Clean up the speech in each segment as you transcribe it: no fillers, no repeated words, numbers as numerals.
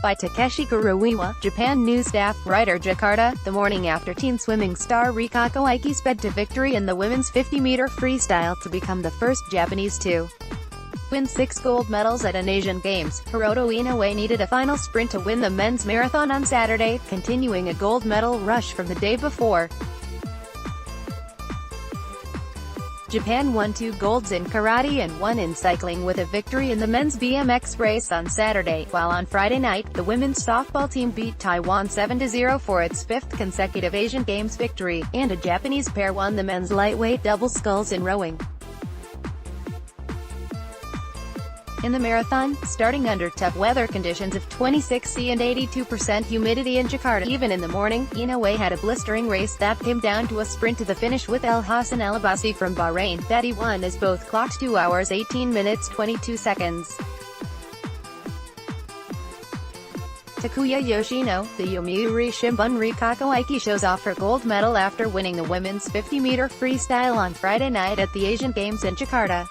by Takeshi Kuroiwa, Japan News Staff Writer Jakarta. The morning after teen swimming star Rikako Ikee sped to victory in the women's 50-meter freestyle to become the first Japanese to win 6 gold medals at an Asian Games. Hiroto Inoue needed a final sprint to win the men's marathon on Saturday, continuing a gold medal rush from the day before. Japan won 2 golds in karate and 1 in cycling with a victory in the men's BMX race on Saturday, while on Friday night, the women's softball team beat Taiwan 7-0 for its 5th consecutive Asian Games victory, and a Japanese pair won the men's lightweight double sculls in rowing. In the marathon, starting under tough weather conditions of 26°C and 82% humidity in Jakarta, even in the morning, Inoue had a blistering race that came down to a sprint to the finish with El Hassan El Abbasi from Bahrain, that he won as both clocked 2 hours 18 minutes 22 seconds. Takuya Yoshino, the Yomiuri Shimbun. Rikako Ikee shows off her gold medal after winning the women's 50-meter freestyle on Friday night at the Asian Games in Jakarta.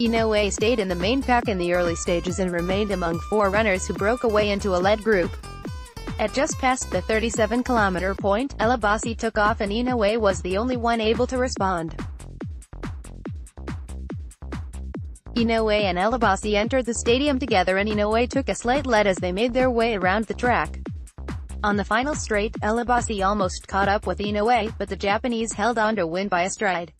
Inoue stayed in the main pack in the early stages and remained among 4 runners who broke away into a lead group. At just past the 37-kilometer point, El Abbasi took off and Inoue was the only one able to respond. Inoue and El Abbasi entered the stadium together and Inoue took a slight lead as they made their way around the track. On the final straight, El Abbasi almost caught up with Inoue, but the Japanese held on to win by a stride.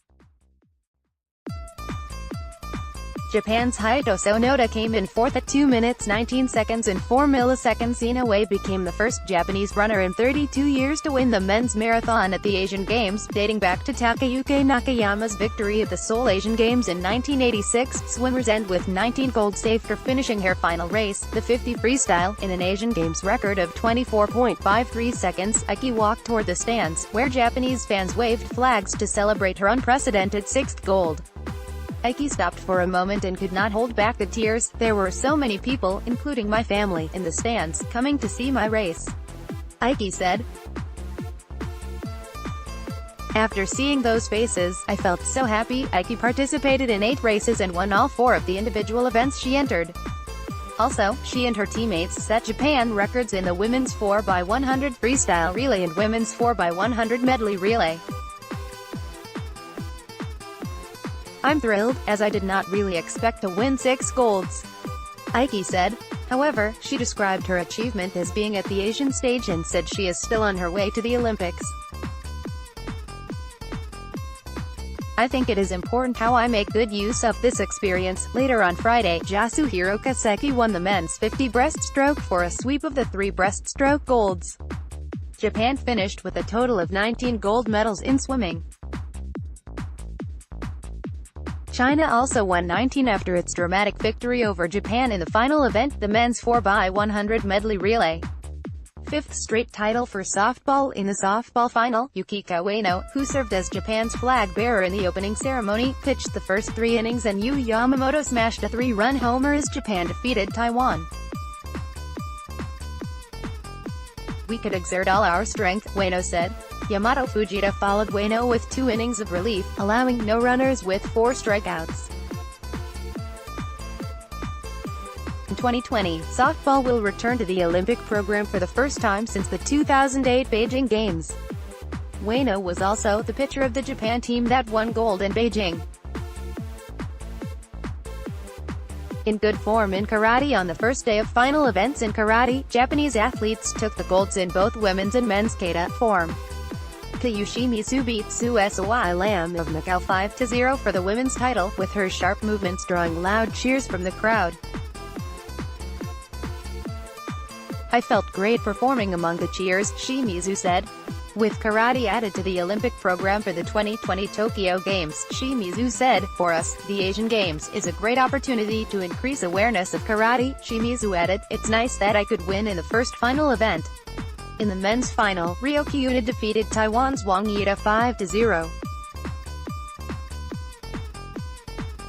Japan's Hiroto Inoue came in 4th at 2 minutes 19 seconds and 4 milliseconds. Inoue became the first Japanese runner in 32 years to win the men's marathon at the Asian Games, dating back to Takayuki Nakayama's victory at the Seoul Asian Games in 1986. Swimmers end with 19 golds after finishing her final race, the 50 freestyle, in an Asian Games record of 24.53 seconds. Ikee walked toward the stands, where Japanese fans waved flags to celebrate her unprecedented 6th gold. Ikee stopped for a moment and could not hold back the tears. "There were so many people, including my family, in the stands, coming to see my race," Ikee said. "After seeing those faces, I felt so happy." Ikee participated in 8 races and won all 4 of the individual events she entered. Also, she and her teammates set Japan records in the women's 4x100 freestyle relay and women's 4x100 medley relay. "I'm thrilled, as I did not really expect to win 6 golds," Ikee said. However, she described her achievement as being at the Asian stage and said she is still on her way to the Olympics. "I think it is important how I make good use of this experience." Later on Friday, Yasuhiro Kaseki won the men's 50 breaststroke for a sweep of the 3 breaststroke golds. Japan finished with a total of 19 gold medals in swimming. China also won 19 after its dramatic victory over Japan in the final event, the men's 4x100 medley relay. 5th straight title for softball. In the softball final, Yukiko Ueno, who served as Japan's flag bearer in the opening ceremony, pitched the first 3 innings and Yu Yamamoto smashed a 3-run homer as Japan defeated Taiwan. "We could exert all our strength," Ueno said. Yamato Fujita followed Ueno with 2 innings of relief, allowing no runners with 4 strikeouts. In 2020, softball will return to the Olympic program for the first time since the 2008 Beijing Games. Ueno was also the pitcher of the Japan team that won gold in Beijing. In good form in karate. On the first day of final events in karate, Japanese athletes took the golds in both women's and men's kata form. Yoshimitsu beat Soi Lam of Macau 5-0 for the women's title, with her sharp movements drawing loud cheers from the crowd. "I felt great performing among the cheers," Shimizu said. With karate added to the Olympic program for the 2020 Tokyo Games, Shimizu said, "For us, the Asian Games is a great opportunity to increase awareness of karate." Shimizu added, "It's nice that I could win in the first final event." In the men's final, Ryoki Una defeated Taiwan's Wang Yida 5-0.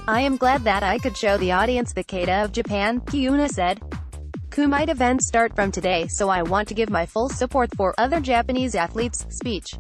"I am glad that I could show the audience the kata of Japan," Kyuna said. "Kumite events start from today, so I want to give my full support for other Japanese athletes." Speech.